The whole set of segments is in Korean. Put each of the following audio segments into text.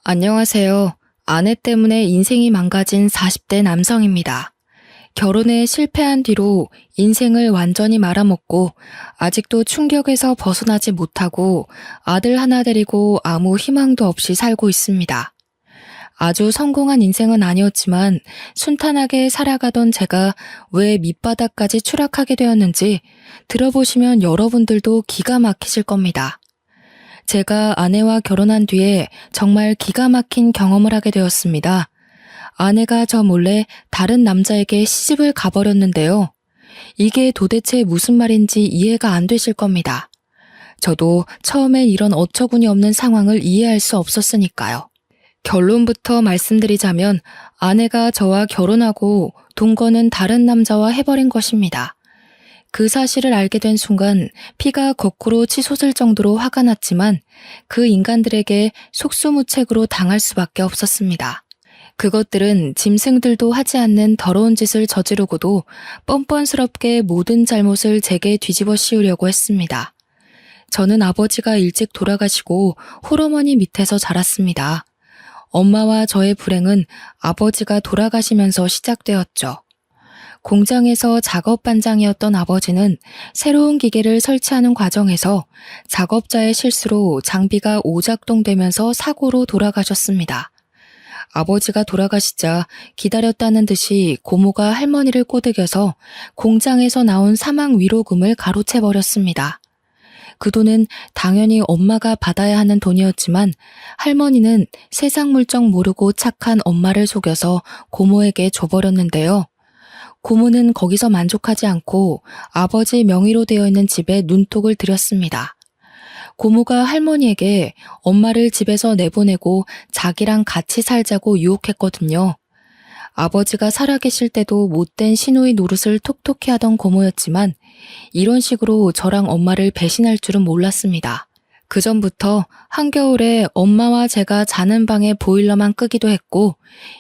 안녕하세요. 아내 때문에 인생이 망가진 40대 남성입니다. 결혼에 실패한 뒤로 인생을 완전히 말아먹고 아직도 충격에서 벗어나지 못하고 아들 하나 데리고 아무 희망도 없이 살고 있습니다. 아주 성공한 인생은 아니었지만 순탄하게 살아가던 제가 왜 밑바닥까지 추락하게 되었는지 들어보시면 여러분들도 기가 막히실 겁니다. 제가 아내와 결혼한 뒤에 정말 기가 막힌 경험을 하게 되었습니다. 아내가 저 몰래 다른 남자에게 시집을 가버렸는데요. 이게 도대체 무슨 말인지 이해가 안 되실 겁니다. 저도 처음엔 이런 어처구니 없는 상황을 이해할 수 없었으니까요. 결론부터 말씀드리자면 아내가 저와 결혼하고 동거는 다른 남자와 해버린 것입니다. 그 사실을 알게 된 순간 피가 거꾸로 치솟을 정도로 화가 났지만 그 인간들에게 속수무책으로 당할 수밖에 없었습니다. 그것들은 짐승들도 하지 않는 더러운 짓을 저지르고도 뻔뻔스럽게 모든 잘못을 제게 뒤집어 씌우려고 했습니다. 저는 아버지가 일찍 돌아가시고 홀어머니 밑에서 자랐습니다. 엄마와 저의 불행은 아버지가 돌아가시면서 시작되었죠. 공장에서 작업 반장이었던 아버지는 새로운 기계를 설치하는 과정에서 작업자의 실수로 장비가 오작동되면서 사고로 돌아가셨습니다. 아버지가 돌아가시자 기다렸다는 듯이 고모가 할머니를 꼬드겨서 공장에서 나온 사망 위로금을 가로채버렸습니다. 그 돈은 당연히 엄마가 받아야 하는 돈이었지만 할머니는 세상 물정 모르고 착한 엄마를 속여서 고모에게 줘버렸는데요. 고모는 거기서 만족하지 않고 아버지 명의로 되어 있는 집에 눈독을 들였습니다. 고모가 할머니에게 엄마를 집에서 내보내고 자기랑 같이 살자고 유혹했거든요. 아버지가 살아계실 때도 못된 시누이 노릇을 톡톡히 하던 고모였지만 이런 식으로 저랑 엄마를 배신할 줄은 몰랐습니다. 그 전부터 한겨울에 엄마와 제가 자는 방에 보일러만 끄기도 했고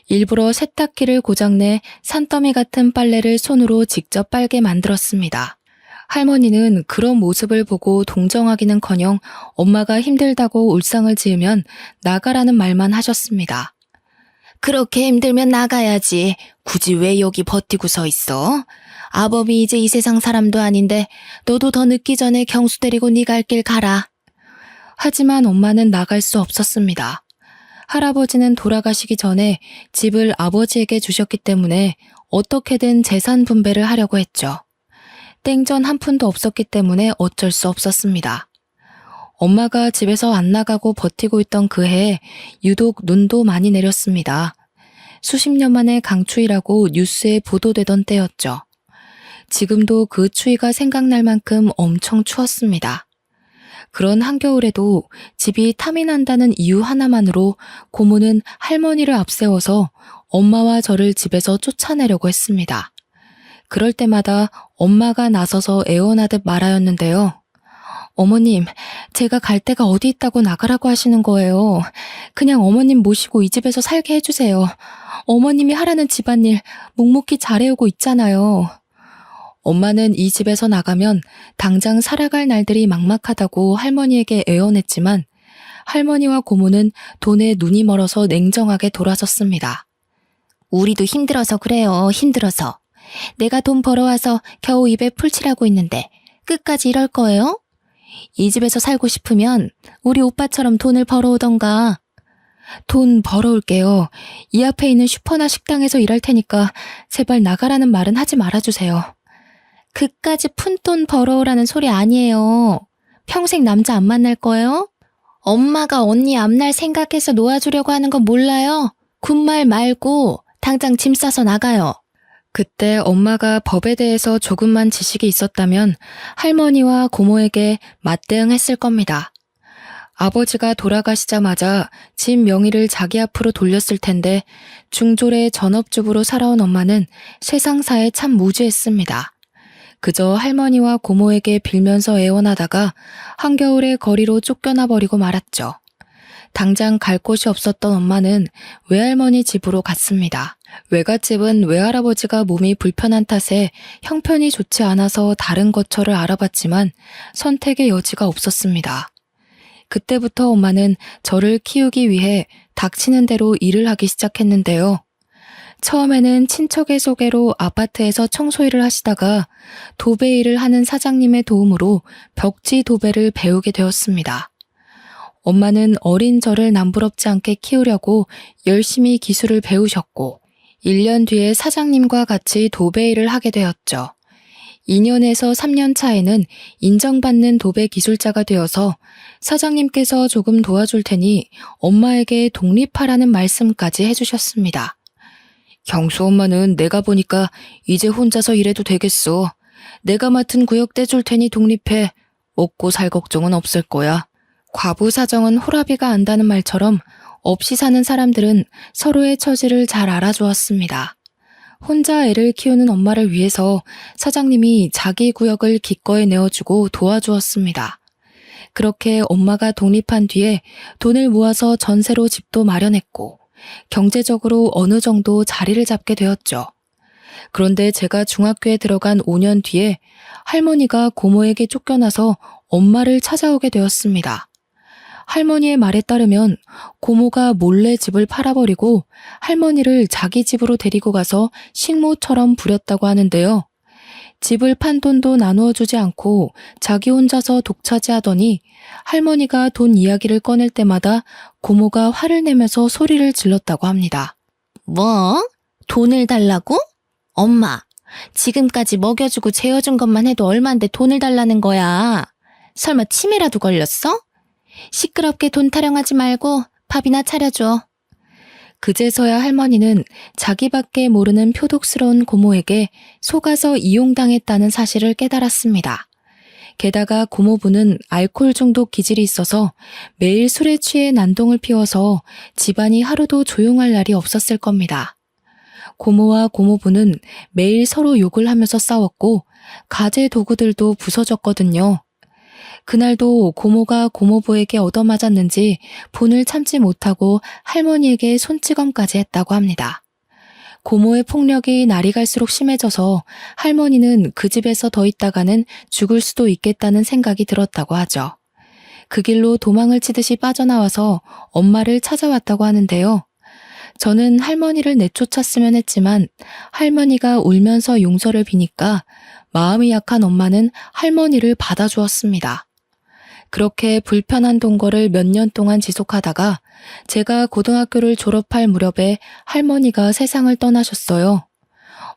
일부러 세탁기를 고장내 산더미 같은 빨래를 손으로 직접 빨게 만들었습니다. 할머니는 그런 모습을 보고 동정하기는커녕 엄마가 힘들다고 울상을 지으면 나가라는 말만 하셨습니다. 그렇게 힘들면 나가야지. 굳이 왜 여기 버티고 서 있어? 아범이 이제 이 세상 사람도 아닌데 너도 더 늦기 전에 경수 데리고 네 갈 길 가라. 하지만 엄마는 나갈 수 없었습니다. 할아버지는 돌아가시기 전에 집을 아버지에게 주셨기 때문에 어떻게든 재산 분배를 하려고 했죠. 땡전 한 푼도 없었기 때문에 어쩔 수 없었습니다. 엄마가 집에서 안 나가고 버티고 있던 그 해에 유독 눈도 많이 내렸습니다. 수십 년 만에 강추위라고 뉴스에 보도되던 때였죠. 지금도 그 추위가 생각날 만큼 엄청 추웠습니다. 그런 한겨울에도 집이 탐이 난다는 이유 하나만으로 고모는 할머니를 앞세워서 엄마와 저를 집에서 쫓아내려고 했습니다. 그럴 때마다 엄마가 나서서 애원하듯 말하였는데요. 어머님, 제가 갈 데가 어디 있다고 나가라고 하시는 거예요. 그냥 어머님 모시고 이 집에서 살게 해주세요. 어머님이 하라는 집안일 묵묵히 잘해오고 있잖아요. 엄마는 이 집에서 나가면 당장 살아갈 날들이 막막하다고 할머니에게 애원했지만 할머니와 고모는 돈에 눈이 멀어서 냉정하게 돌아섰습니다. 우리도 힘들어서 그래요. 힘들어서. 내가 돈 벌어와서 겨우 입에 풀칠하고 있는데 끝까지 이럴 거예요? 이 집에서 살고 싶으면 우리 오빠처럼 돈을 벌어오던가. 돈 벌어올게요. 이 앞에 있는 슈퍼나 식당에서 일할 테니까 제발 나가라는 말은 하지 말아주세요. 그까지 푼돈 벌어오라는 소리 아니에요. 평생 남자 안 만날 거예요? 엄마가 언니 앞날 생각해서 놓아주려고 하는 건 몰라요? 군말 말고 당장 짐 싸서 나가요. 그때 엄마가 법에 대해서 조금만 지식이 있었다면 할머니와 고모에게 맞대응했을 겁니다. 아버지가 돌아가시자마자 집 명의를 자기 앞으로 돌렸을 텐데 중졸의 전업주부로 살아온 엄마는 세상사에 참 무지했습니다. 그저 할머니와 고모에게 빌면서 애원하다가 한겨울에 거리로 쫓겨나 버리고 말았죠. 당장 갈 곳이 없었던 엄마는 외할머니 집으로 갔습니다. 외갓집은 외할아버지가 몸이 불편한 탓에 형편이 좋지 않아서 다른 거처를 알아봤지만 선택의 여지가 없었습니다. 그때부터 엄마는 저를 키우기 위해 닥치는 대로 일을 하기 시작했는데요. 처음에는 친척의 소개로 아파트에서 청소일을 하시다가 도배 일을 하는 사장님의 도움으로 벽지 도배를 배우게 되었습니다. 엄마는 어린 저를 남부럽지 않게 키우려고 열심히 기술을 배우셨고 1년 뒤에 사장님과 같이 도배 일을 하게 되었죠. 2년에서 3년 차에는 인정받는 도배 기술자가 되어서 사장님께서 조금 도와줄 테니 엄마에게 독립하라는 말씀까지 해주셨습니다. 경수 엄마는 내가 보니까 이제 혼자서 일해도 되겠어. 내가 맡은 구역 떼줄 테니 독립해. 먹고 살 걱정은 없을 거야. 과부 사정은 호라비가 안다는 말처럼 없이 사는 사람들은 서로의 처지를 잘 알아주었습니다. 혼자 애를 키우는 엄마를 위해서 사장님이 자기 구역을 기꺼이 내어주고 도와주었습니다. 그렇게 엄마가 독립한 뒤에 돈을 모아서 전세로 집도 마련했고 경제적으로 어느 정도 자리를 잡게 되었죠. 그런데 제가 중학교에 들어간 5년 뒤에 할머니가 고모에게 쫓겨나서 엄마를 찾아오게 되었습니다. 할머니의 말에 따르면 고모가 몰래 집을 팔아버리고 할머니를 자기 집으로 데리고 가서 식모처럼 부렸다고 하는데요. 집을 판 돈도 나누어 주지 않고 자기 혼자서 독차지하더니 할머니가 돈 이야기를 꺼낼 때마다 고모가 화를 내면서 소리를 질렀다고 합니다. 뭐? 돈을 달라고? 엄마, 지금까지 먹여주고 재워준 것만 해도 얼만데 돈을 달라는 거야. 설마 치매라도 걸렸어? 시끄럽게 돈 타령하지 말고 밥이나 차려줘. 그제서야 할머니는 자기밖에 모르는 표독스러운 고모에게 속아서 이용당했다는 사실을 깨달았습니다. 게다가 고모부는 알코올 중독 기질이 있어서 매일 술에 취해 난동을 피워서 집안이 하루도 조용할 날이 없었을 겁니다. 고모와 고모부는 매일 서로 욕을 하면서 싸웠고 가재 도구들도 부서졌거든요. 그날도 고모가 고모부에게 얻어맞았는지 분을 참지 못하고 할머니에게 손찌검까지 했다고 합니다. 고모의 폭력이 날이 갈수록 심해져서 할머니는 그 집에서 더 있다가는 죽을 수도 있겠다는 생각이 들었다고 하죠. 그 길로 도망을 치듯이 빠져나와서 엄마를 찾아왔다고 하는데요. 저는 할머니를 내쫓았으면 했지만 할머니가 울면서 용서를 비니까 마음이 약한 엄마는 할머니를 받아주었습니다. 그렇게 불편한 동거를 몇 년 동안 지속하다가 제가 고등학교를 졸업할 무렵에 할머니가 세상을 떠나셨어요.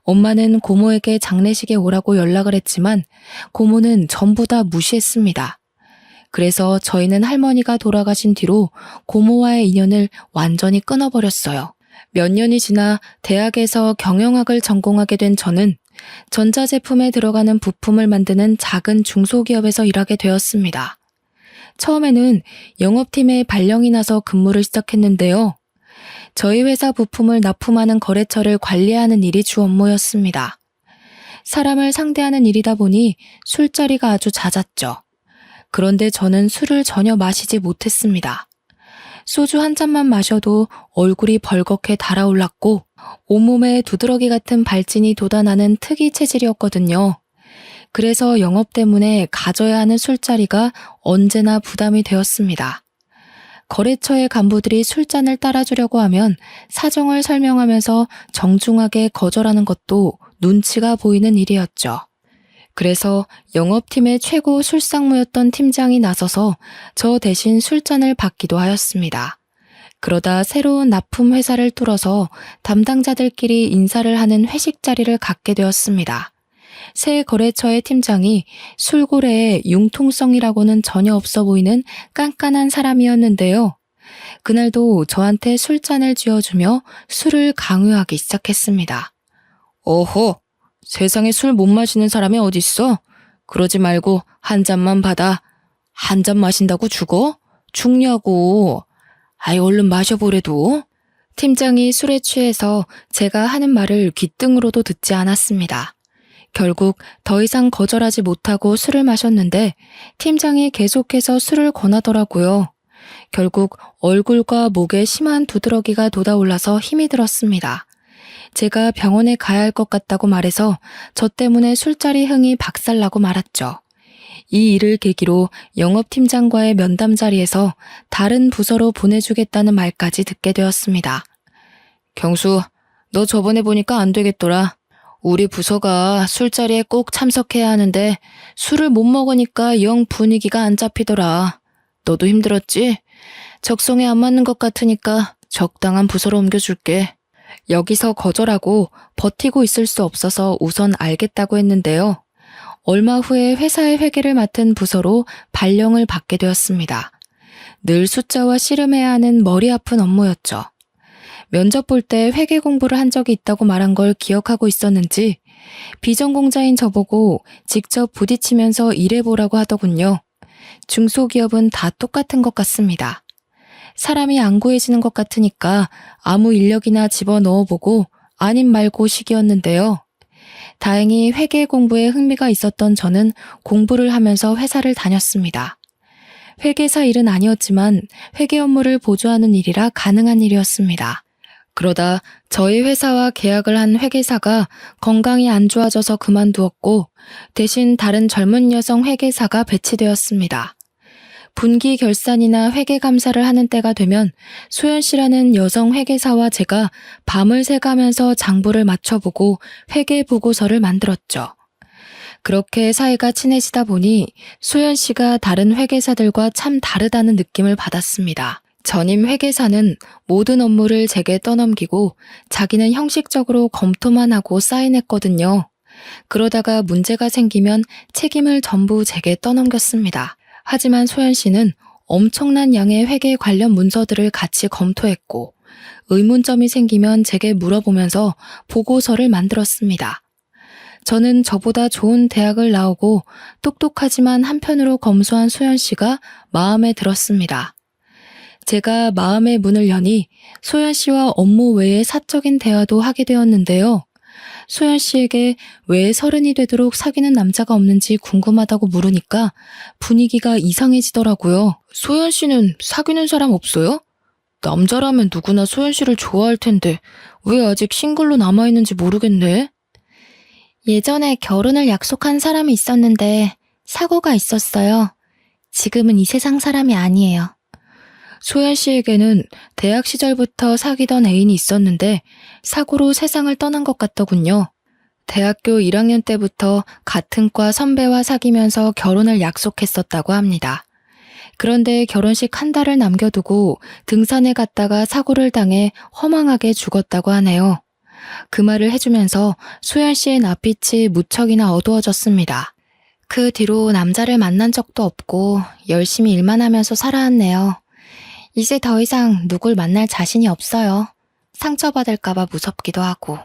엄마는 고모에게 장례식에 오라고 연락을 했지만 고모는 전부 다 무시했습니다. 그래서 저희는 할머니가 돌아가신 뒤로 고모와의 인연을 완전히 끊어버렸어요. 몇 년이 지나 대학에서 경영학을 전공하게 된 저는 전자제품에 들어가는 부품을 만드는 작은 중소기업에서 일하게 되었습니다. 처음에는 영업팀에 발령이 나서 근무를 시작했는데요. 저희 회사 부품을 납품하는 거래처를 관리하는 일이 주 업무였습니다. 사람을 상대하는 일이다 보니 술자리가 아주 잦았죠. 그런데 저는 술을 전혀 마시지 못했습니다. 소주 한 잔만 마셔도 얼굴이 벌겋게 달아올랐고 온몸에 두드러기 같은 발진이 돋아나는 특이 체질이었거든요. 그래서 영업 때문에 가져야 하는 술자리가 언제나 부담이 되었습니다. 거래처의 간부들이 술잔을 따라주려고 하면 사정을 설명하면서 정중하게 거절하는 것도 눈치가 보이는 일이었죠. 그래서 영업팀의 최고 술상무였던 팀장이 나서서 저 대신 술잔을 받기도 하였습니다. 그러다 새로운 납품 회사를 뚫어서 담당자들끼리 인사를 하는 회식 자리를 갖게 되었습니다. 새 거래처의 팀장이 술고래에 융통성이라고는 전혀 없어 보이는 깐깐한 사람이었는데요. 그날도 저한테 술잔을 쥐어주며 술을 강요하기 시작했습니다. 어허, 세상에 술 못 마시는 사람이 어딨어? 그러지 말고 한 잔만 받아. 한 잔 마신다고 죽어? 죽냐고. 아이 얼른 마셔보래도. 팀장이 술에 취해서 제가 하는 말을 귓등으로도 듣지 않았습니다. 결국 더 이상 거절하지 못하고 술을 마셨는데 팀장이 계속해서 술을 권하더라고요. 결국 얼굴과 목에 심한 두드러기가 돋아올라서 힘이 들었습니다. 제가 병원에 가야 할 것 같다고 말해서 저 때문에 술자리 흥이 박살나고 말았죠. 이 일을 계기로 영업팀장과의 면담 자리에서 다른 부서로 보내주겠다는 말까지 듣게 되었습니다. 경수, 너 저번에 보니까 안 되겠더라. 우리 부서가 술자리에 꼭 참석해야 하는데 술을 못 먹으니까 영 분위기가 안 잡히더라. 너도 힘들었지? 적성에 안 맞는 것 같으니까 적당한 부서로 옮겨줄게. 여기서 거절하고 버티고 있을 수 없어서 우선 알겠다고 했는데요. 얼마 후에 회사의 회계를 맡은 부서로 발령을 받게 되었습니다. 늘 숫자와 씨름해야 하는 머리 아픈 업무였죠. 면접 볼 때 회계 공부를 한 적이 있다고 말한 걸 기억하고 있었는지 비전공자인 저보고 직접 부딪히면서 일해보라고 하더군요. 중소기업은 다 똑같은 것 같습니다. 사람이 안 구해지는 것 같으니까 아무 인력이나 집어넣어보고 아님 말고 식이었는데요. 다행히 회계 공부에 흥미가 있었던 저는 공부를 하면서 회사를 다녔습니다. 회계사 일은 아니었지만 회계 업무를 보조하는 일이라 가능한 일이었습니다. 그러다 저희 회사와 계약을 한 회계사가 건강이 안 좋아져서 그만두었고 대신 다른 젊은 여성 회계사가 배치되었습니다. 분기 결산이나 회계 감사를 하는 때가 되면 소연 씨라는 여성 회계사와 제가 밤을 새가면서 장부를 맞춰보고 회계 보고서를 만들었죠. 그렇게 사이가 친해지다 보니 소연 씨가 다른 회계사들과 참 다르다는 느낌을 받았습니다. 전임 회계사는 모든 업무를 제게 떠넘기고 자기는 형식적으로 검토만 하고 사인했거든요. 그러다가 문제가 생기면 책임을 전부 제게 떠넘겼습니다. 하지만 소연 씨는 엄청난 양의 회계 관련 문서들을 같이 검토했고 의문점이 생기면 제게 물어보면서 보고서를 만들었습니다. 저는 저보다 좋은 대학을 나오고 똑똑하지만 한편으로 검소한 소연 씨가 마음에 들었습니다. 제가 마음의 문을 여니 소연 씨와 업무 외에 사적인 대화도 하게 되었는데요. 소연 씨에게 왜 30이 되도록 사귀는 남자가 없는지 궁금하다고 물으니까 분위기가 이상해지더라고요. 소연 씨는 사귀는 사람 없어요? 남자라면 누구나 소연 씨를 좋아할 텐데 왜 아직 싱글로 남아있는지 모르겠네. 예전에 결혼을 약속한 사람이 있었는데 사고가 있었어요. 지금은 이 세상 사람이 아니에요. 소연 씨에게는 대학 시절부터 사귀던 애인이 있었는데 사고로 세상을 떠난 것 같더군요. 대학교 1학년 때부터 같은 과 선배와 사귀면서 결혼을 약속했었다고 합니다. 그런데 결혼식 한 달을 남겨두고 등산에 갔다가 사고를 당해 허망하게 죽었다고 하네요. 그 말을 해주면서 소연 씨의 낯빛이 무척이나 어두워졌습니다. 그 뒤로 남자를 만난 적도 없고 열심히 일만 하면서 살아왔네요. 이제 더 이상 누굴 만날 자신이 없어요. 상처받을까봐 무섭기도 하고.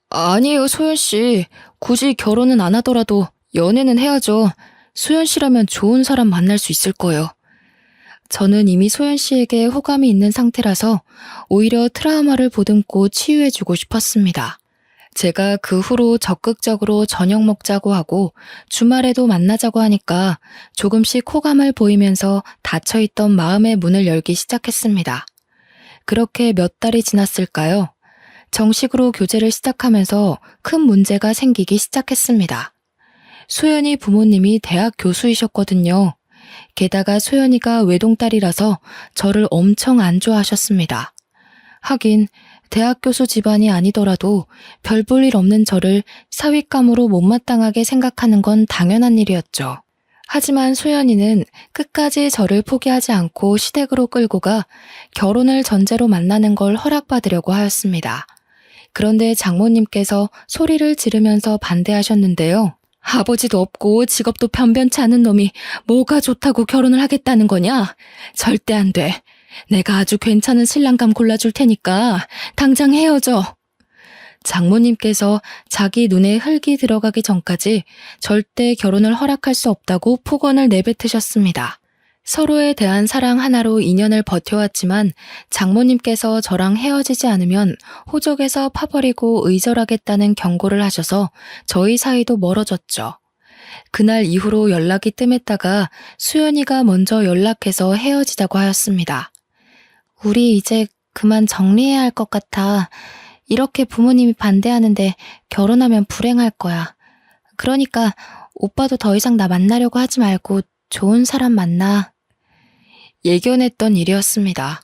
아니에요, 소연 씨. 굳이 결혼은 안 하더라도 연애는 해야죠. 소연 씨라면 좋은 사람 만날 수 있을 거예요. 저는 이미 소연 씨에게 호감이 있는 상태라서 오히려 트라우마를 보듬고 치유해주고 싶었습니다. 제가 그 후로 적극적으로 저녁 먹자고 하고 주말에도 만나자고 하니까 조금씩 호감을 보이면서 닫혀있던 마음의 문을 열기 시작했습니다. 그렇게 몇 달이 지났을까요? 정식으로 교제를 시작하면서 큰 문제가 생기기 시작했습니다. 소연이 부모님이 대학 교수이셨거든요. 게다가 소연이가 외동딸이라서 저를 엄청 안 좋아하셨습니다. 하긴 대학 교수 집안이 아니더라도 별 볼 일 없는 저를 사윗감으로 못마땅하게 생각하는 건 당연한 일이었죠. 하지만 소연이는 끝까지 저를 포기하지 않고 시댁으로 끌고 가 결혼을 전제로 만나는 걸 허락받으려고 하였습니다. 그런데 장모님께서 소리를 지르면서 반대하셨는데요. 아버지도 없고 직업도 변변치 않은 놈이 뭐가 좋다고 결혼을 하겠다는 거냐? 절대 안 돼. 내가 아주 괜찮은 신랑감 골라줄 테니까 당장 헤어져. 장모님께서 자기 눈에 흙이 들어가기 전까지 절대 결혼을 허락할 수 없다고 폭언을 내뱉으셨습니다. 서로에 대한 사랑 하나로 인연을 버텨왔지만 장모님께서 저랑 헤어지지 않으면 호적에서 파버리고 의절하겠다는 경고를 하셔서 저희 사이도 멀어졌죠. 그날 이후로 연락이 뜸했다가 수연이가 먼저 연락해서 헤어지자고 하였습니다. 우리 이제 그만 정리해야 할 것 같아. 이렇게 부모님이 반대하는데 결혼하면 불행할 거야. 그러니까 오빠도 더 이상 나 만나려고 하지 말고 좋은 사람 만나. 예견했던 일이었습니다.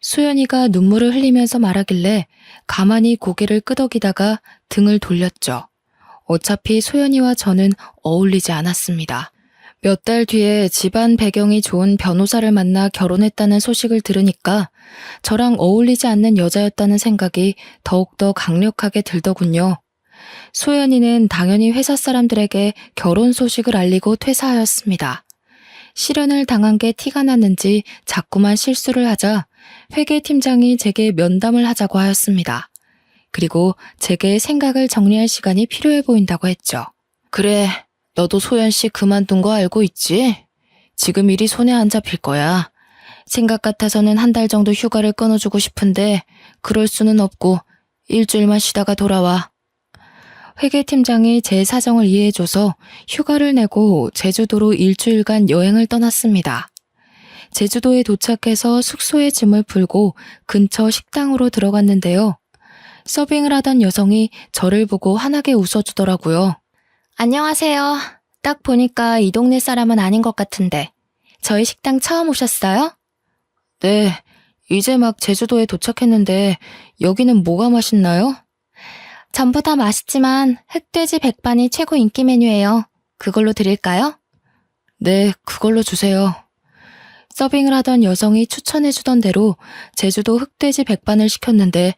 소연이가 눈물을 흘리면서 말하길래 가만히 고개를 끄덕이다가 등을 돌렸죠. 어차피 소연이와 저는 어울리지 않았습니다. 몇 달 뒤에 집안 배경이 좋은 변호사를 만나 결혼했다는 소식을 들으니까 저랑 어울리지 않는 여자였다는 생각이 더욱더 강력하게 들더군요. 소연이는 당연히 회사 사람들에게 결혼 소식을 알리고 퇴사하였습니다. 실연을 당한 게 티가 났는지 자꾸만 실수를 하자 회계팀장이 제게 면담을 하자고 하였습니다. 그리고 제게 생각을 정리할 시간이 필요해 보인다고 했죠. 그래, 너도 소연 씨 그만둔 거 알고 있지? 지금 일이 손에 안 잡힐 거야. 생각 같아서는 한 달 정도 휴가를 끊어주고 싶은데 그럴 수는 없고 일주일만 쉬다가 돌아와. 회계팀장이 제 사정을 이해해줘서 휴가를 내고 제주도로 일주일간 여행을 떠났습니다. 제주도에 도착해서 숙소에 짐을 풀고 근처 식당으로 들어갔는데요. 서빙을 하던 여성이 저를 보고 환하게 웃어주더라고요. 안녕하세요. 딱 보니까 이 동네 사람은 아닌 것 같은데 저희 식당 처음 오셨어요? 네, 이제 막 제주도에 도착했는데 여기는 뭐가 맛있나요? 전부 다 맛있지만 흑돼지 백반이 최고 인기 메뉴예요. 그걸로 드릴까요? 네, 그걸로 주세요. 서빙을 하던 여성이 추천해주던 대로 제주도 흑돼지 백반을 시켰는데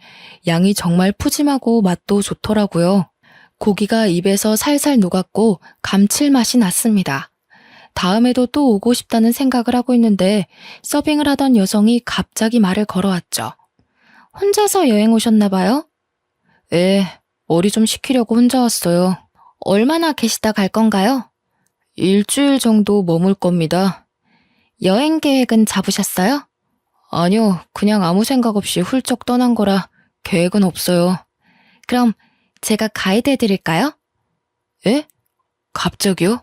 양이 정말 푸짐하고 맛도 좋더라고요. 고기가 입에서 살살 녹았고 감칠맛이 났습니다. 다음에도 또 오고 싶다는 생각을 하고 있는데 서빙을 하던 여성이 갑자기 말을 걸어왔죠. 혼자서 여행 오셨나 봐요? 네, 머리 좀 식히려고 혼자 왔어요. 얼마나 계시다 갈 건가요? 일주일 정도 머물 겁니다. 여행 계획은 잡으셨어요? 아니요, 그냥 아무 생각 없이 훌쩍 떠난 거라 계획은 없어요. 그럼 제가 가이드 해드릴까요? 예? 갑자기요?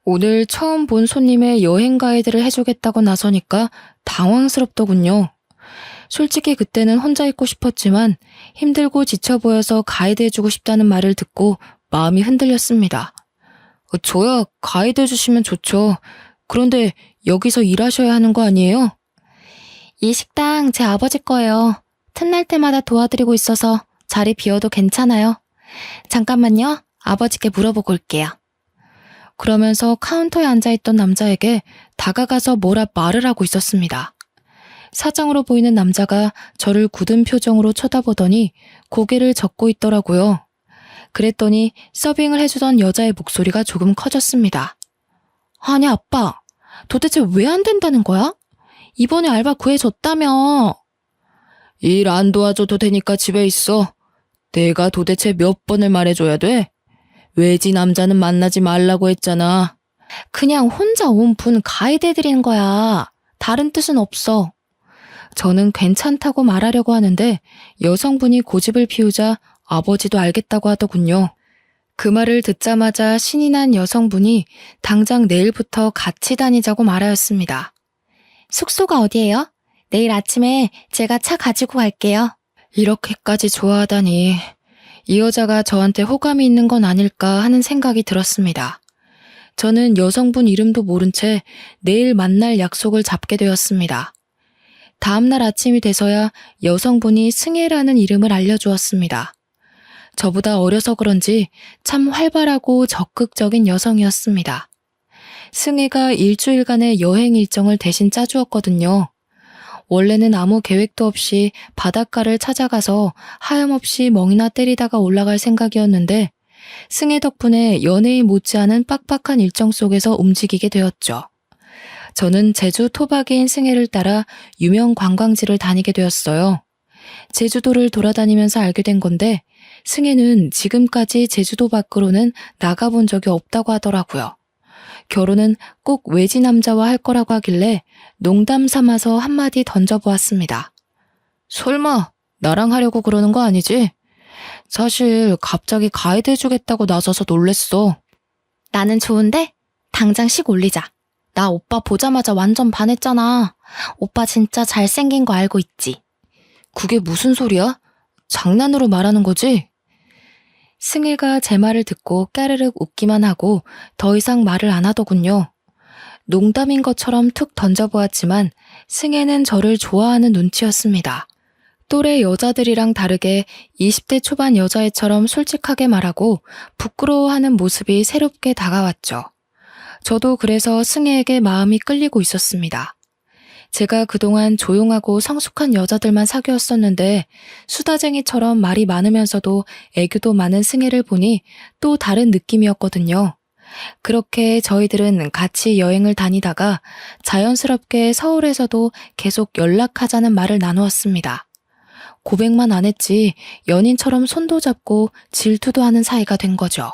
오늘 처음 본 손님의 여행 가이드를 해주겠다고 나서니까 당황스럽더군요. 솔직히 그때는 혼자 있고 싶었지만 힘들고 지쳐 보여서 가이드 해주고 싶다는 말을 듣고 마음이 흔들렸습니다. 저야 가이드 해주시면 좋죠. 그런데 여기서 일하셔야 하는 거 아니에요? 이 식당 제 아버지 거예요. 틈날 때마다 도와드리고 있어서 자리 비워도 괜찮아요. 잠깐만요. 아버지께 물어보고 올게요. 그러면서 카운터에 앉아있던 남자에게 다가가서 뭐라 말을 하고 있었습니다. 사장으로 보이는 남자가 저를 굳은 표정으로 쳐다보더니 고개를 젓고 있더라고요. 그랬더니 서빙을 해주던 여자의 목소리가 조금 커졌습니다. 아니 아빠, 도대체 왜 안 된다는 거야? 이번에 알바 구해줬다며. 일 안 도와줘도 되니까 집에 있어. 내가 도대체 몇 번을 말해줘야 돼? 외지 남자는 만나지 말라고 했잖아. 그냥 혼자 온 분 가이드 해드리는 거야. 다른 뜻은 없어. 저는 괜찮다고 말하려고 하는데 여성분이 고집을 피우자 아버지도 알겠다고 하더군요. 그 말을 듣자마자 신이 난 여성분이 당장 내일부터 같이 다니자고 말하였습니다. 숙소가 어디예요? 내일 아침에 제가 차 가지고 갈게요. 이렇게까지 좋아하다니 이 여자가 저한테 호감이 있는 건 아닐까 하는 생각이 들었습니다. 저는 여성분 이름도 모른 채 내일 만날 약속을 잡게 되었습니다. 다음날 아침이 돼서야 여성분이 승혜라는 이름을 알려주었습니다. 저보다 어려서 그런지 참 활발하고 적극적인 여성이었습니다. 승혜가 일주일간의 여행 일정을 대신 짜주었거든요. 원래는 아무 계획도 없이 바닷가를 찾아가서 하염없이 멍이나 때리다가 올라갈 생각이었는데 승혜 덕분에 연예인 못지않은 빡빡한 일정 속에서 움직이게 되었죠. 저는 제주 토박이인 승혜를 따라 유명 관광지를 다니게 되었어요. 제주도를 돌아다니면서 알게 된 건데 승혜는 지금까지 제주도 밖으로는 나가본 적이 없다고 하더라고요. 결혼은 꼭 외지 남자와 할 거라고 하길래 농담 삼아서 한마디 던져보았습니다. 설마 나랑 하려고 그러는 거 아니지? 사실 갑자기 가이드 해주겠다고 나서서 놀랬어. 나는 좋은데 당장 식 올리자. 나 오빠 보자마자 완전 반했잖아. 오빠 진짜 잘생긴 거 알고 있지? 그게 무슨 소리야? 장난으로 말하는 거지? 승혜가 제 말을 듣고 까르륵 웃기만 하고 더 이상 말을 안 하더군요. 농담인 것처럼 툭 던져보았지만 승혜는 저를 좋아하는 눈치였습니다. 또래 여자들이랑 다르게 20대 초반 여자애처럼 솔직하게 말하고 부끄러워하는 모습이 새롭게 다가왔죠. 저도 그래서 승혜에게 마음이 끌리고 있었습니다. 제가 그동안 조용하고 성숙한 여자들만 사귀었었는데 수다쟁이처럼 말이 많으면서도 애교도 많은 승혜를 보니 또 다른 느낌이었거든요. 그렇게 저희들은 같이 여행을 다니다가 자연스럽게 서울에서도 계속 연락하자는 말을 나누었습니다. 고백만 안 했지 연인처럼 손도 잡고 질투도 하는 사이가 된 거죠.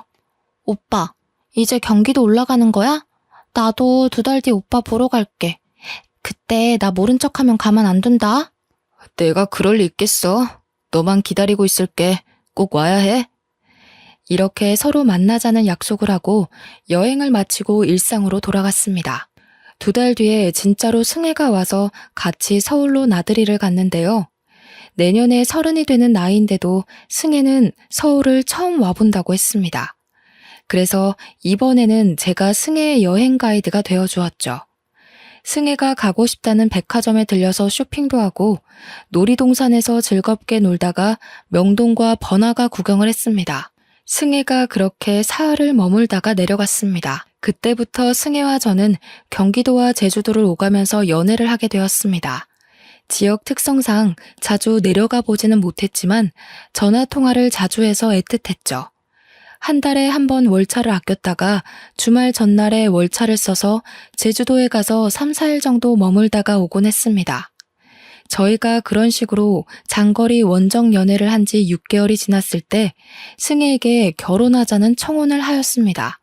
오빠, 이제 경기도 올라가는 거야? 나도 2달 뒤 오빠 보러 갈게. 그때 나 모른 척하면 가만 안 둔다. 내가 그럴 리 있겠어. 너만 기다리고 있을게. 꼭 와야 해. 이렇게 서로 만나자는 약속을 하고 여행을 마치고 일상으로 돌아갔습니다. 2달 뒤에 진짜로 승혜가 와서 같이 서울로 나들이를 갔는데요. 내년에 30이 되는 나이인데도 승혜는 서울을 처음 와본다고 했습니다. 그래서 이번에는 제가 승혜의 여행 가이드가 되어주었죠. 승혜가 가고 싶다는 백화점에 들려서 쇼핑도 하고 놀이동산에서 즐겁게 놀다가 명동과 번화가 구경을 했습니다. 승혜가 그렇게 사흘을 머물다가 내려갔습니다. 그때부터 승혜와 저는 경기도와 제주도를 오가면서 연애를 하게 되었습니다. 지역 특성상 자주 내려가 보지는 못했지만 전화 통화를 자주 해서 애틋했죠. 한 달에 한 번 월차를 아꼈다가 주말 전날에 월차를 써서 제주도에 가서 3, 4일 정도 머물다가 오곤 했습니다. 저희가 그런 식으로 장거리 원정 연애를 한 지 6개월이 지났을 때 승혜에게 결혼하자는 청혼을 하였습니다.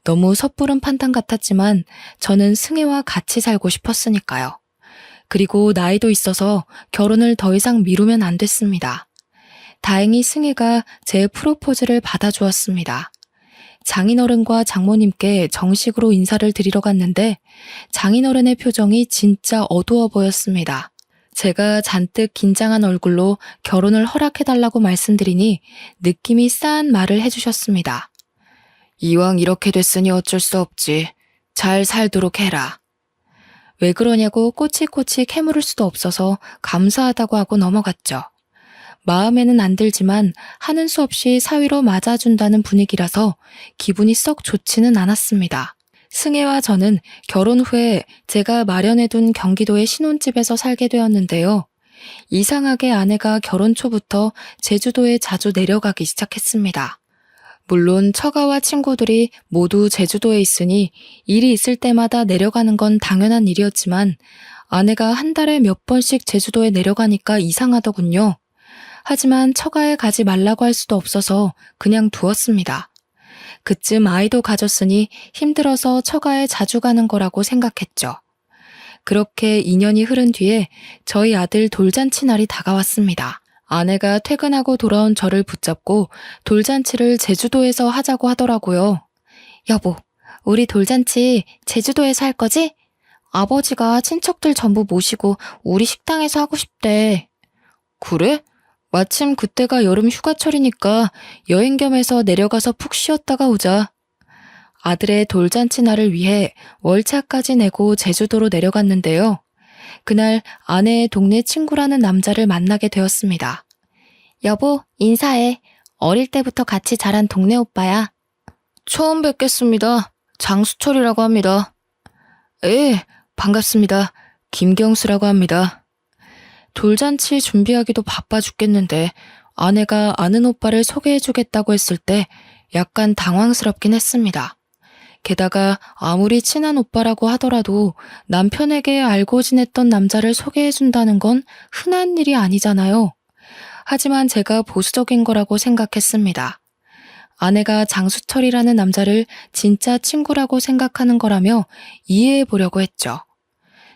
너무 섣부른 판단 같았지만 저는 승혜와 같이 살고 싶었으니까요. 그리고 나이도 있어서 결혼을 더 이상 미루면 안 됐습니다. 다행히 승혜가 제 프로포즈를 받아주었습니다. 장인어른과 장모님께 정식으로 인사를 드리러 갔는데 장인어른의 표정이 진짜 어두워 보였습니다. 제가 잔뜩 긴장한 얼굴로 결혼을 허락해달라고 말씀드리니 느낌이 싸한 말을 해주셨습니다. 이왕 이렇게 됐으니 어쩔 수 없지. 잘 살도록 해라. 왜 그러냐고 꼬치꼬치 캐물을 수도 없어서 감사하다고 하고 넘어갔죠. 마음에는 안 들지만 하는 수 없이 사위로 맞아준다는 분위기라서 기분이 썩 좋지는 않았습니다. 승혜와 저는 결혼 후에 제가 마련해둔 경기도의 신혼집에서 살게 되었는데요. 이상하게 아내가 결혼 초부터 제주도에 자주 내려가기 시작했습니다. 물론 처가와 친구들이 모두 제주도에 있으니 일이 있을 때마다 내려가는 건 당연한 일이었지만 아내가 한 달에 몇 번씩 제주도에 내려가니까 이상하더군요. 하지만 처가에 가지 말라고 할 수도 없어서 그냥 두었습니다. 그쯤 아이도 가졌으니 힘들어서 처가에 자주 가는 거라고 생각했죠. 그렇게 2년이 흐른 뒤에 저희 아들 돌잔치 날이 다가왔습니다. 아내가 퇴근하고 돌아온 저를 붙잡고 돌잔치를 제주도에서 하자고 하더라고요. 여보, 우리 돌잔치 제주도에서 할 거지? 아버지가 친척들 전부 모시고 우리 식당에서 하고 싶대. 그래? 마침 그때가 여름 휴가철이니까 여행 겸해서 내려가서 푹 쉬었다가 오자. 아들의 돌잔치 날을 위해 월차까지 내고 제주도로 내려갔는데요. 그날 아내의 동네 친구라는 남자를 만나게 되었습니다. 여보, 인사해. 어릴 때부터 같이 자란 동네 오빠야. 처음 뵙겠습니다. 장수철이라고 합니다. 예, 반갑습니다. 김경수라고 합니다. 돌잔치 준비하기도 바빠 죽겠는데 아내가 아는 오빠를 소개해주겠다고 했을 때 약간 당황스럽긴 했습니다. 게다가 아무리 친한 오빠라고 하더라도 남편에게 알고 지냈던 남자를 소개해준다는 건 흔한 일이 아니잖아요. 하지만 제가 보수적인 거라고 생각했습니다. 아내가 장수철이라는 남자를 진짜 친구라고 생각하는 거라며 이해해 보려고 했죠.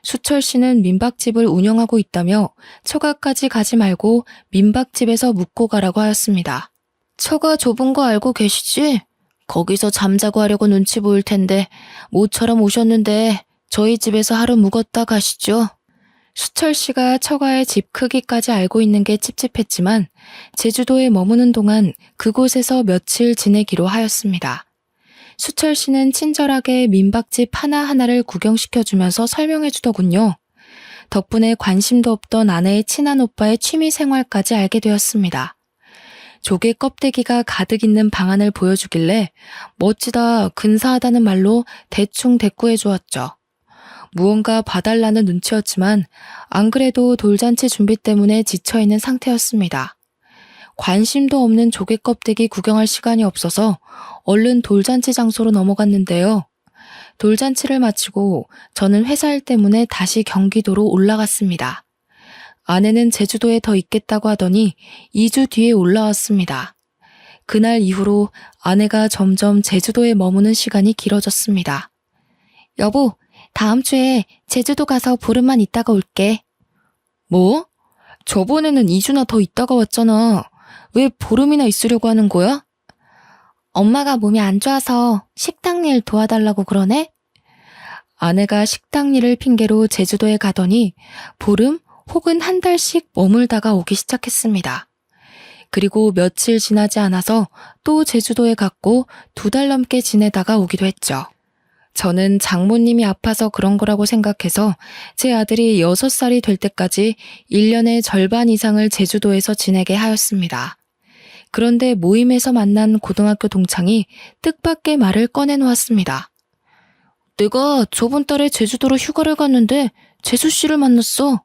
수철 씨는 민박집을 운영하고 있다며 처가까지 가지 말고 민박집에서 묵고 가라고 하였습니다. 처가 좁은 거 알고 계시지? 거기서 잠자고 하려고 눈치 보일 텐데 모처럼 오셨는데 저희 집에서 하루 묵었다 가시죠. 수철 씨가 처가의 집 크기까지 알고 있는 게 찝찝했지만 제주도에 머무는 동안 그곳에서 며칠 지내기로 하였습니다. 수철 씨는 친절하게 민박집 하나하나를 구경시켜주면서 설명해주더군요. 덕분에 관심도 없던 아내의 친한 오빠의 취미 생활까지 알게 되었습니다. 조개 껍데기가 가득 있는 방안을 보여주길래 멋지다, 근사하다는 말로 대충 대꾸해 주었죠. 무언가 봐달라는 눈치였지만 안 그래도 돌잔치 준비 때문에 지쳐있는 상태였습니다. 관심도 없는 조개 껍데기 구경할 시간이 없어서 얼른 돌잔치 장소로 넘어갔는데요. 돌잔치를 마치고 저는 회사 일 때문에 다시 경기도로 올라갔습니다. 아내는 제주도에 더 있겠다고 하더니 2주 뒤에 올라왔습니다. 그날 이후로 아내가 점점 제주도에 머무는 시간이 길어졌습니다. 여보, 다음 주에 제주도 가서 보름만 있다가 올게. 뭐? 저번에는 2주나 더 있다가 왔잖아. 왜 보름이나 있으려고 하는 거야? 엄마가 몸이 안 좋아서 식당 일 도와달라고 그러네? 아내가 식당 일을 핑계로 제주도에 가더니 보름 혹은 한 달씩 머물다가 오기 시작했습니다. 그리고 며칠 지나지 않아서 또 제주도에 갔고 2달 넘게 지내다가 오기도 했죠. 저는 장모님이 아파서 그런 거라고 생각해서 제 아들이 6살이 될 때까지 1년의 절반 이상을 제주도에서 지내게 하였습니다. 그런데 모임에서 만난 고등학교 동창이 뜻밖의 말을 꺼내놓았습니다. 내가 저번 달에 제주도로 휴가를 갔는데 재수 씨를 만났어.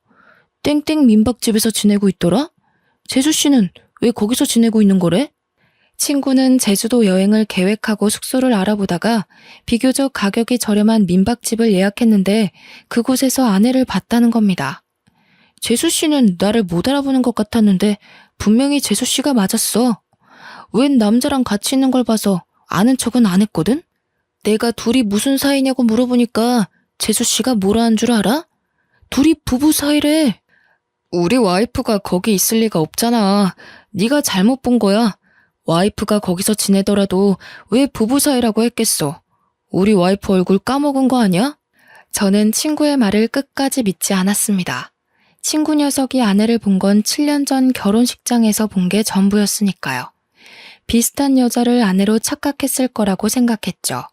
땡땡 민박집에서 지내고 있더라? 재수 씨는 왜 거기서 지내고 있는 거래? 친구는 제주도 여행을 계획하고 숙소를 알아보다가 비교적 가격이 저렴한 민박집을 예약했는데 그곳에서 아내를 봤다는 겁니다. 재수 씨는 나를 못 알아보는 것 같았는데 분명히 재수 씨가 맞았어. 웬 남자랑 같이 있는 걸 봐서 아는 척은 안 했거든? 내가 둘이 무슨 사이냐고 물어보니까 재수 씨가 뭐라 한 줄 알아? 둘이 부부 사이래. 우리 와이프가 거기 있을 리가 없잖아. 네가 잘못 본 거야. 와이프가 거기서 지내더라도 왜 부부 사이라고 했겠어. 우리 와이프 얼굴 까먹은 거 아니야? 저는 친구의 말을 끝까지 믿지 않았습니다. 친구 녀석이 아내를 본 건 7년 전 결혼식장에서 본 게 전부였으니까요. 비슷한 여자를 아내로 착각했을 거라고 생각했죠.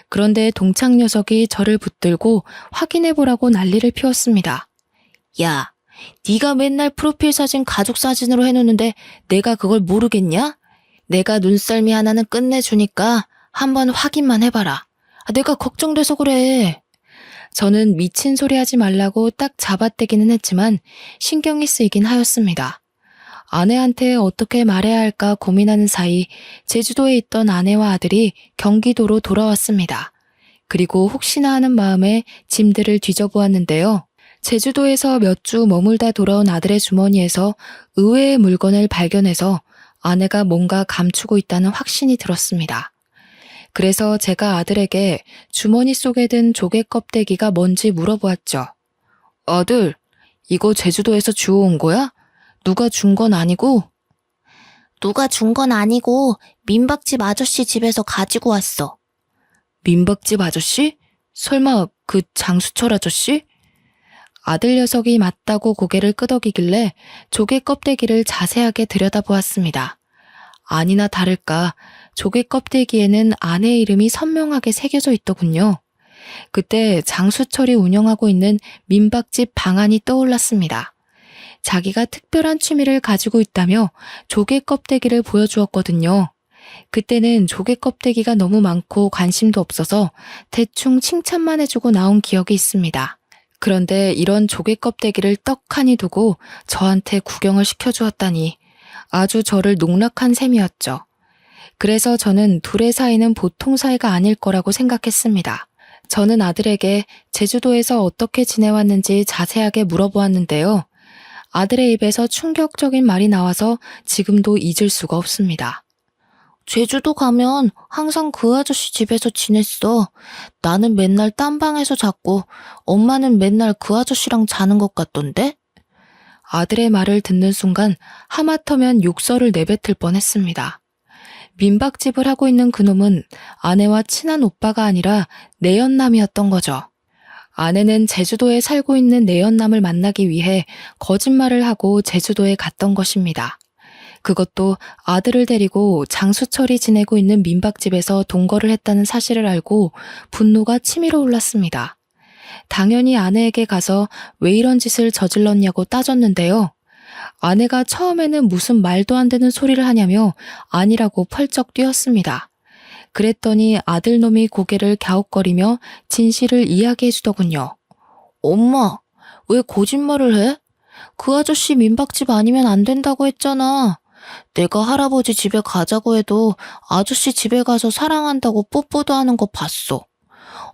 그런데 동창 녀석이 저를 붙들고 확인해보라고 난리를 피웠습니다. 야, 네가 맨날 프로필 사진 가족 사진으로 해놓는데 내가 그걸 모르겠냐? 내가 눈썰미 하나는 끝내주니까 한번 확인만 해봐라. 내가 걱정돼서 그래. 저는 미친 소리 하지 말라고 딱 잡아떼기는 했지만 신경이 쓰이긴 하였습니다. 아내한테 어떻게 말해야 할까 고민하는 사이 제주도에 있던 아내와 아들이 경기도로 돌아왔습니다. 그리고 혹시나 하는 마음에 짐들을 뒤져보았는데요. 제주도에서 몇 주 머물다 돌아온 아들의 주머니에서 의외의 물건을 발견해서 아내가 뭔가 감추고 있다는 확신이 들었습니다. 그래서 제가 아들에게 주머니 속에 든 조개 껍데기가 뭔지 물어보았죠. 아들, 이거 제주도에서 주워온 거야? 누가 준 건 아니고? 누가 준 건 아니고 민박집 아저씨 집에서 가지고 왔어. 민박집 아저씨? 설마 그 장수철 아저씨? 아들 녀석이 맞다고 고개를 끄덕이길래 조개 껍데기를 자세하게 들여다보았습니다. 아니나 다를까 조개 껍데기에는 아내 이름이 선명하게 새겨져 있더군요. 그때 장수철이 운영하고 있는 민박집 방안이 떠올랐습니다. 자기가 특별한 취미를 가지고 있다며 조개 껍데기를 보여주었거든요. 그때는 조개 껍데기가 너무 많고 관심도 없어서 대충 칭찬만 해주고 나온 기억이 있습니다. 그런데 이런 조개 껍데기를 떡하니 두고 저한테 구경을 시켜주었다니 아주 저를 농락한 셈이었죠. 그래서 저는 둘의 사이는 보통 사이가 아닐 거라고 생각했습니다. 저는 아들에게 제주도에서 어떻게 지내왔는지 자세하게 물어보았는데요. 아들의 입에서 충격적인 말이 나와서 지금도 잊을 수가 없습니다. 제주도 가면 항상 그 아저씨 집에서 지냈어. 나는 맨날 딴 방에서 잤고 엄마는 맨날 그 아저씨랑 자는 것 같던데? 아들의 말을 듣는 순간 하마터면 욕설을 내뱉을 뻔했습니다. 민박집을 하고 있는 그놈은 아내와 친한 오빠가 아니라 내연남이었던 거죠. 아내는 제주도에 살고 있는 내연남을 만나기 위해 거짓말을 하고 제주도에 갔던 것입니다. 그것도 아들을 데리고 장수철이 지내고 있는 민박집에서 동거를 했다는 사실을 알고 분노가 치밀어 올랐습니다. 당연히 아내에게 가서 왜 이런 짓을 저질렀냐고 따졌는데요. 아내가 처음에는 무슨 말도 안 되는 소리를 하냐며 아니라고 펄쩍 뛰었습니다. 그랬더니 아들놈이 고개를 갸웃거리며 진실을 이야기해 주더군요. 엄마, 왜 거짓말을 해? 그 아저씨 민박집 아니면 안 된다고 했잖아. 내가 할아버지 집에 가자고 해도 아저씨 집에 가서 사랑한다고 뽀뽀도 하는 거 봤어.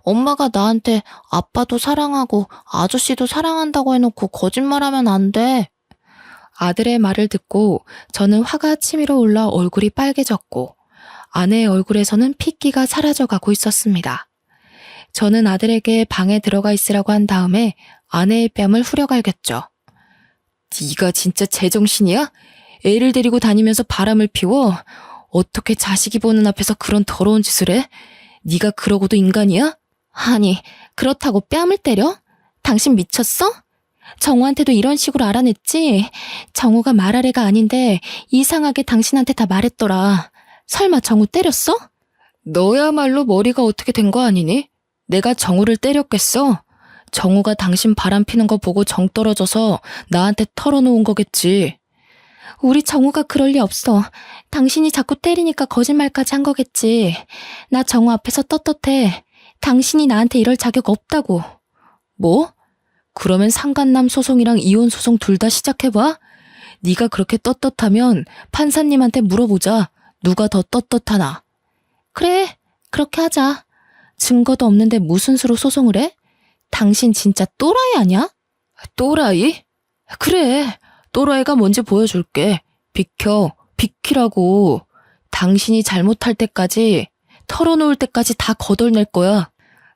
엄마가 나한테 아빠도 사랑하고 아저씨도 사랑한다고 해놓고 거짓말하면 안 돼. 아들의 말을 듣고 저는 화가 치밀어 올라 얼굴이 빨개졌고 아내의 얼굴에서는 핏기가 사라져가고 있었습니다. 저는 아들에게 방에 들어가 있으라고 한 다음에 아내의 뺨을 후려갈겼죠. 네가 진짜 제정신이야? 애를 데리고 다니면서 바람을 피워? 어떻게 자식이 보는 앞에서 그런 더러운 짓을 해? 네가 그러고도 인간이야? 아니, 그렇다고 뺨을 때려? 당신 미쳤어? 정우한테도 이런 식으로 알아냈지? 정우가 말할 애가 아닌데 이상하게 당신한테 다 말했더라. 설마 정우 때렸어? 너야말로 머리가 어떻게 된 거 아니니? 내가 정우를 때렸겠어? 정우가 당신 바람 피는 거 보고 정 떨어져서 나한테 털어놓은 거겠지. 우리 정우가 그럴 리 없어. 당신이 자꾸 때리니까 거짓말까지 한 거겠지. 나 정우 앞에서 떳떳해. 당신이 나한테 이럴 자격 없다고. 뭐? 그러면 상간남 소송이랑 이혼 소송 둘 다 시작해봐? 네가 그렇게 떳떳하면 판사님한테 물어보자. 누가 더 떳떳하나? 그래, 그렇게 하자. 증거도 없는데 무슨 수로 소송을 해? 당신 진짜 또라이 아니야? 또라이? 그래, 또라이가 뭔지 보여줄게. 비키라고. 당신이 잘못할 때까지, 털어놓을 때까지 다 거덜낼 거야.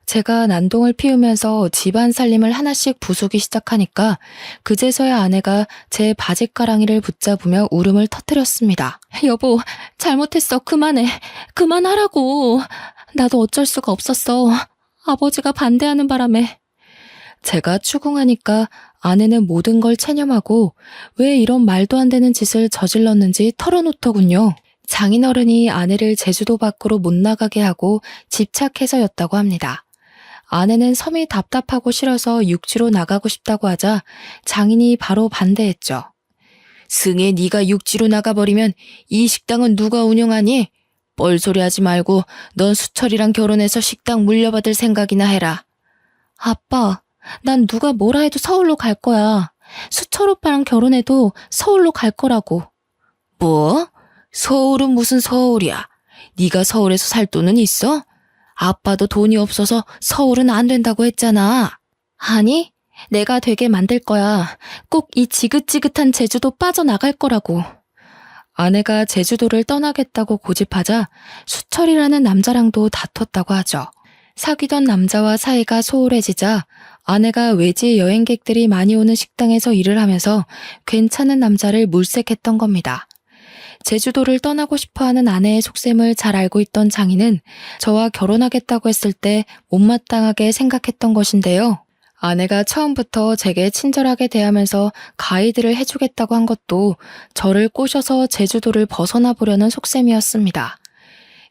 제가 난동을 피우면서 집안 살림을 하나씩 부수기 시작하니까 그제서야 아내가 제 바짓가랑이를 붙잡으며 울음을 터뜨렸습니다. 여보, 잘못했어. 그만해. 그만하라고. 나도 어쩔 수가 없었어. 아버지가 반대하는 바람에. 제가 추궁하니까 아내는 모든 걸 체념하고 왜 이런 말도 안 되는 짓을 저질렀는지 털어놓더군요. 장인어른이 아내를 제주도 밖으로 못 나가게 하고 집착해서였다고 합니다. 아내는 섬이 답답하고 싫어서 육지로 나가고 싶다고 하자 장인이 바로 반대했죠. 승혜, 네가 육지로 나가버리면 이 식당은 누가 운영하니? 뻘소리 하지 말고 넌 수철이랑 결혼해서 식당 물려받을 생각이나 해라. 아빠, 난 누가 뭐라 해도 서울로 갈 거야. 수철 오빠랑 결혼해도 서울로 갈 거라고. 뭐? 서울은 무슨 서울이야? 네가 서울에서 살 돈은 있어? 아빠도 돈이 없어서 서울은 안 된다고 했잖아. 아니, 내가 되게 만들 거야. 꼭 이 지긋지긋한 제주도 빠져나갈 거라고. 아내가 제주도를 떠나겠다고 고집하자 수철이라는 남자랑도 다퉜다고 하죠. 사귀던 남자와 사이가 소홀해지자 아내가 외지 여행객들이 많이 오는 식당에서 일을 하면서 괜찮은 남자를 물색했던 겁니다. 제주도를 떠나고 싶어하는 아내의 속셈을 잘 알고 있던 장인은 저와 결혼하겠다고 했을 때 못마땅하게 생각했던 것인데요. 아내가 처음부터 제게 친절하게 대하면서 가이드를 해주겠다고 한 것도 저를 꼬셔서 제주도를 벗어나 보려는 속셈이었습니다.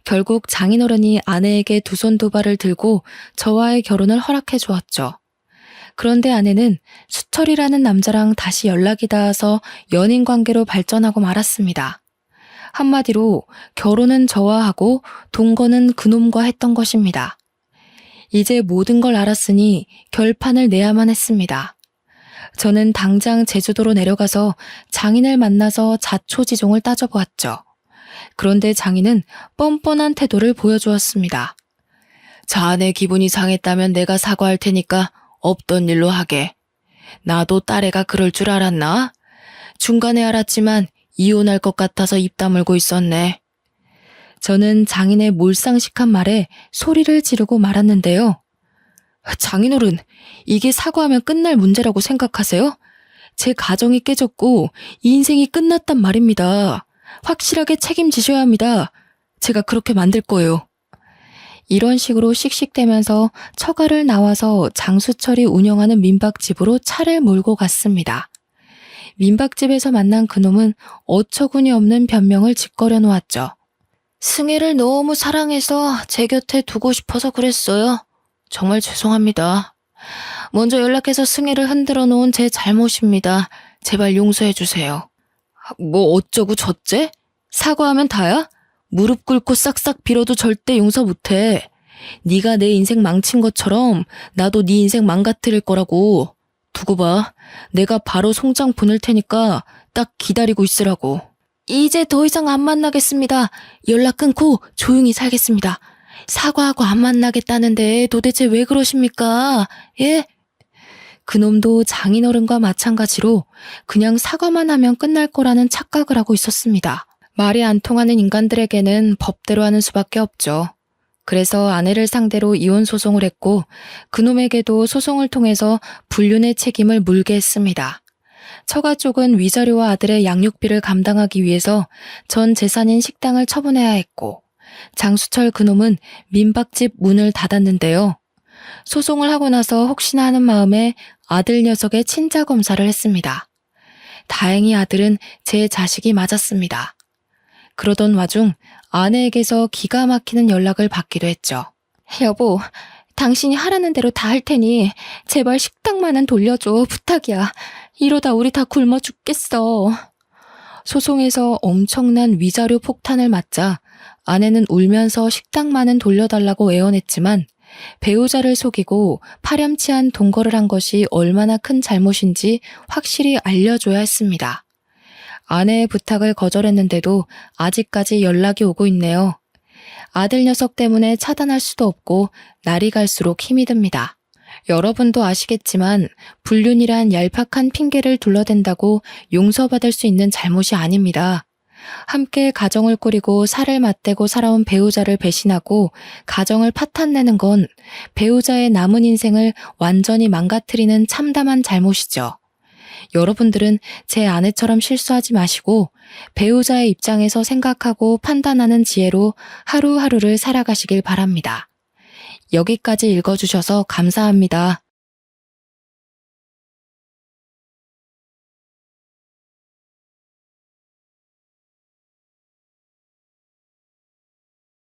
결국 장인어른이 아내에게 두 손 두 발을 들고 저와의 결혼을 허락해 주었죠. 그런데 아내는 수철이라는 남자랑 다시 연락이 닿아서 연인 관계로 발전하고 말았습니다. 한마디로 결혼은 저와 하고 동거는 그놈과 했던 것입니다. 이제 모든 걸 알았으니 결판을 내야만 했습니다. 저는 당장 제주도로 내려가서 장인을 만나서 자초지종을 따져보았죠. 그런데 장인은 뻔뻔한 태도를 보여주었습니다. 자네 기분이 상했다면 내가 사과할 테니까 없던 일로 하게. 나도 딸애가 그럴 줄 알았나? 중간에 알았지만 이혼할 것 같아서 입 다물고 있었네. 저는 장인의 몰상식한 말에 소리를 지르고 말았는데요. 장인어른, 이게 사과하면 끝날 문제라고 생각하세요? 제 가정이 깨졌고 인생이 끝났단 말입니다. 확실하게 책임지셔야 합니다. 제가 그렇게 만들 거예요. 이런 식으로 씩씩대면서 처가를 나와서 장수철이 운영하는 민박집으로 차를 몰고 갔습니다. 민박집에서 만난 그놈은 어처구니 없는 변명을 짓거려 놓았죠. 승혜를 너무 사랑해서 제 곁에 두고 싶어서 그랬어요. 정말 죄송합니다. 먼저 연락해서 승혜를 흔들어 놓은 제 잘못입니다. 제발 용서해 주세요. 뭐 어쩌고 저째? 사과하면 다야? 무릎 꿇고 싹싹 빌어도 절대 용서 못해. 네가 내 인생 망친 것처럼 나도 네 인생 망가뜨릴 거라고. 두고 봐. 내가 바로 송장 보낼 테니까 딱 기다리고 있으라고. 이제 더 이상 안 만나겠습니다. 연락 끊고 조용히 살겠습니다. 사과하고 안 만나겠다는데 도대체 왜 그러십니까? 예? 그놈도 장인어른과 마찬가지로 그냥 사과만 하면 끝날 거라는 착각을 하고 있었습니다. 말이 안 통하는 인간들에게는 법대로 하는 수밖에 없죠. 그래서 아내를 상대로 이혼 소송을 했고 그놈에게도 소송을 통해서 불륜의 책임을 물게 했습니다. 처가 쪽은 위자료와 아들의 양육비를 감당하기 위해서 전 재산인 식당을 처분해야 했고 장수철 그놈은 민박집 문을 닫았는데요. 소송을 하고 나서 혹시나 하는 마음에 아들 녀석의 친자 검사를 했습니다. 다행히 아들은 제 자식이 맞았습니다. 그러던 와중 아내에게서 기가 막히는 연락을 받기도 했죠. 여보, 당신이 하라는 대로 다 할 테니 제발 식당만은 돌려줘. 부탁이야. 이러다 우리 다 굶어 죽겠어. 소송에서 엄청난 위자료 폭탄을 맞자 아내는 울면서 식당만은 돌려달라고 애원했지만 배우자를 속이고 파렴치한 동거를 한 것이 얼마나 큰 잘못인지 확실히 알려줘야 했습니다. 아내의 부탁을 거절했는데도 아직까지 연락이 오고 있네요. 아들 녀석 때문에 차단할 수도 없고 날이 갈수록 힘이 듭니다. 여러분도 아시겠지만 불륜이란 얄팍한 핑계를 둘러댄다고 용서받을 수 있는 잘못이 아닙니다. 함께 가정을 꾸리고 살을 맞대고 살아온 배우자를 배신하고 가정을 파탄내는 건 배우자의 남은 인생을 완전히 망가뜨리는 참담한 잘못이죠. 여러분들은 제 아내처럼 실수하지 마시고 배우자의 입장에서 생각하고 판단하는 지혜로 하루하루를 살아가시길 바랍니다. 여기까지 읽어주셔서 감사합니다.